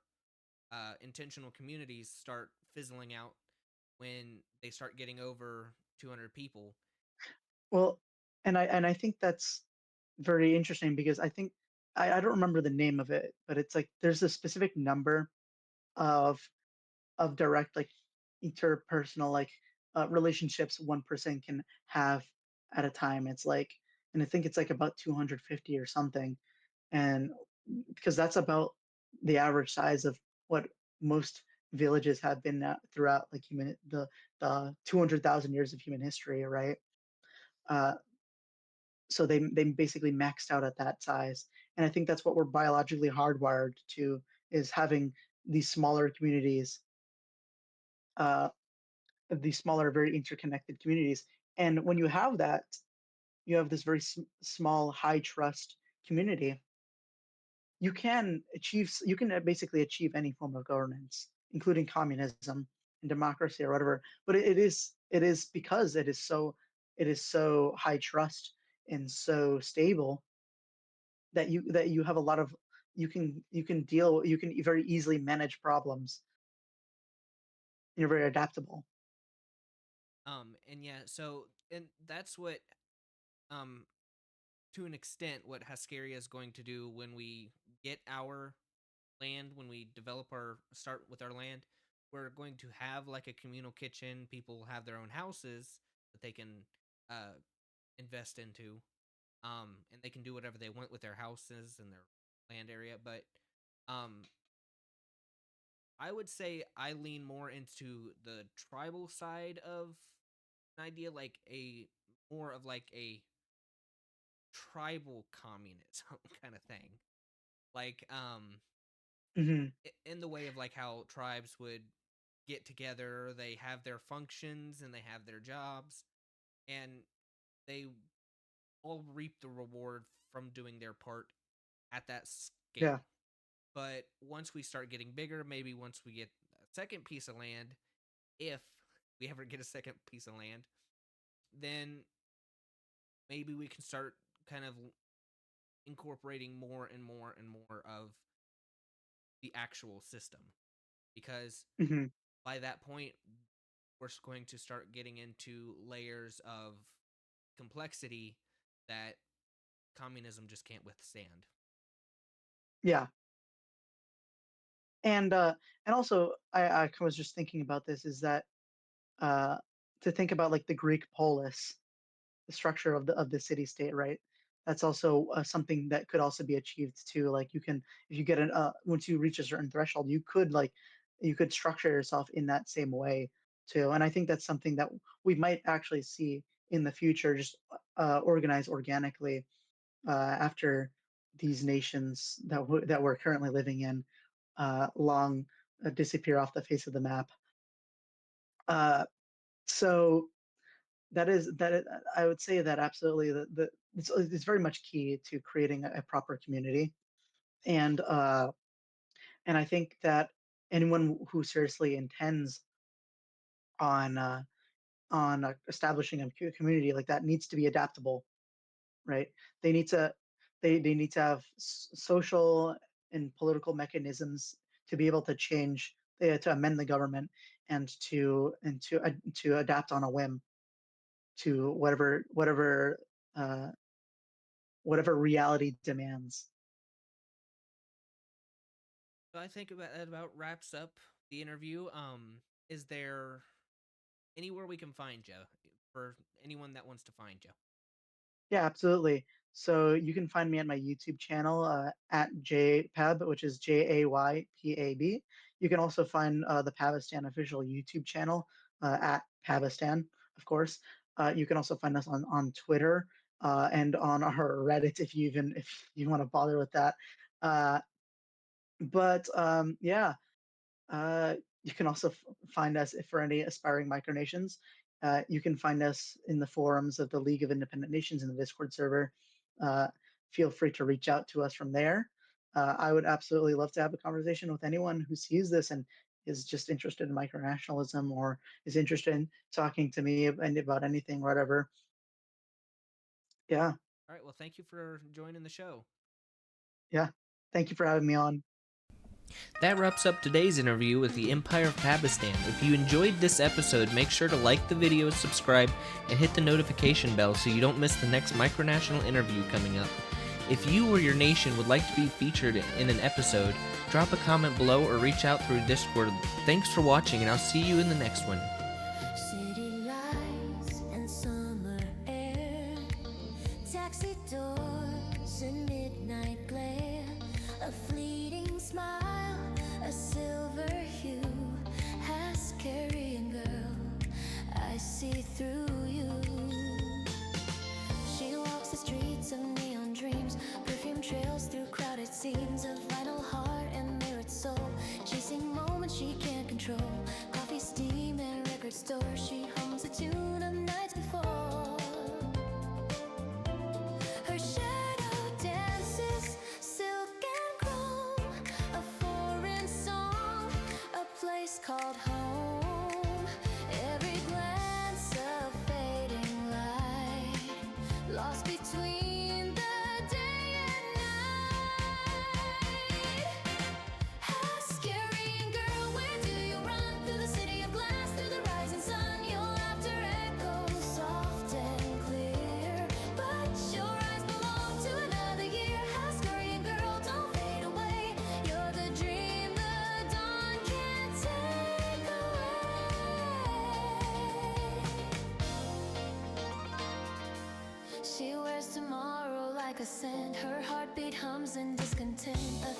intentional communities start fizzling out when they start getting over 200 people. well, and I think that's very interesting because I think I don't remember the name of it, but it's like there's a specific number of direct like interpersonal like relationships one person can have at a time. It's like, and I think it's like about 250 or something, and because that's about the average size of what most villages have been throughout like the 200,000 years of human history, right? Uh, so they basically maxed out at that size, and I think that's what we're biologically hardwired to, is having these smaller communities, uh, these smaller, very interconnected communities. And when you have that, you have this very small, high trust community. You can basically achieve any form of governance, including communism and democracy or whatever. But it is because it is so high trust and so stable that you have a lot of, you can very easily manage problems. You're very adaptable. And yeah, so and that's what um to an extent what Haskaria is going to do when we get our land, when we develop our start with our land. We're going to have like a communal kitchen. People will have their own houses that they can uh invest into. And they can do whatever they want with their houses and their land area. But um I would say I lean more into the tribal side of an idea, like a more of like a tribal communism kind of thing. Like Hmm. in the way of like how tribes would get together, they have their functions and they have their jobs, and they all reap the reward from doing their part at that Yeah. scale. But once we start getting bigger, maybe once we get a second piece of land, if we ever get a second piece of land, then maybe we can start kind of incorporating more and more and more of the actual system. Because Hmm. by that point, we're going to start getting into layers of complexity that communism just can't withstand. Yeah. And also I was just thinking about this, is that uh to think about like the Greek polis, the structure of the city state, right? That's also something that could also be achieved too. Like you can, if you get an once you reach a certain threshold, you could structure yourself in that same way too. And I think that's something that we might actually see in the future, just organize organically after these nations that we're currently living in long disappear off the face of the map. Uh, so I would say that absolutely it's very much key to creating a proper community, and and I think that anyone who seriously intends on establishing a community like that needs to be adaptable, right? They need to they need to have social and political mechanisms to be able to change, to amend the government, and to adapt on a whim to uh, whatever reality demands. So I think about that about wraps up the interview. Is there anywhere we can find you for anyone that wants to find you? Yeah, absolutely. So you can find me at my YouTube channel at JPAB, which is JAYPAB. You can also find the Pabistan official YouTube channel at Pabistan, of course. You can also find us on Twitter and on our Reddit if you want to bother with that. Uh, but yeah, you can also find us for any aspiring micronations. You can find us in the forums of the League of Independent Nations in the Discord server. Uh, Feel free to reach out to us from there. I would absolutely love to have a conversation with anyone who sees this and is just interested in micronationalism or is interested in talking to me about anything, whatever. Yeah, All right. Well, thank you for joining the show. yeah. Thank you for having me on. That wraps up today's interview with the Empire of Pabistan. If you enjoyed this episode, make sure to like the video, subscribe, and hit the notification bell so you don't miss the next Micronational interview coming up. If you or your nation would like to be featured in an episode, drop a comment below or reach out through Discord. Thanks for watching, and I'll see you in the next one. City lights and summer air, taxi doors and midnight glare, a fleeting smile, a silver hue, Haskarian girl, I see through you. She walks the streets of neon dreams, perfume trails through crowded scenes, a vinyl heart and mirrored soul, chasing moments she can't control. Coffee, steam, and record store, she hums a tune of nights before. Her shadow dances, silk and chrome, a foreign song, a place called home. Every glance a fading light, lost between the day and night. Haskarian girl, where do you run? Through the city of glass, through the rising sun. Your laughter echoes soft and clear, but your eyes belong to another year. Haskarian girl, don't fade away. You're the dream the dawn can't take away. She wears tomorrow like a scent. Her heartbeat hums in discontent.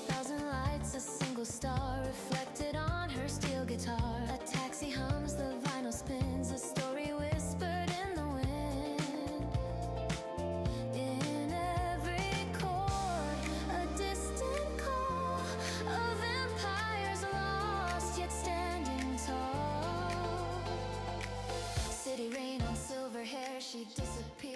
1,000 lights, a single star reflected on her steel guitar. A taxi hums, the vinyl spins, a story whispered in the wind. In every chord, a distant call of empires lost yet standing tall. City rain on silver hair, she disappears.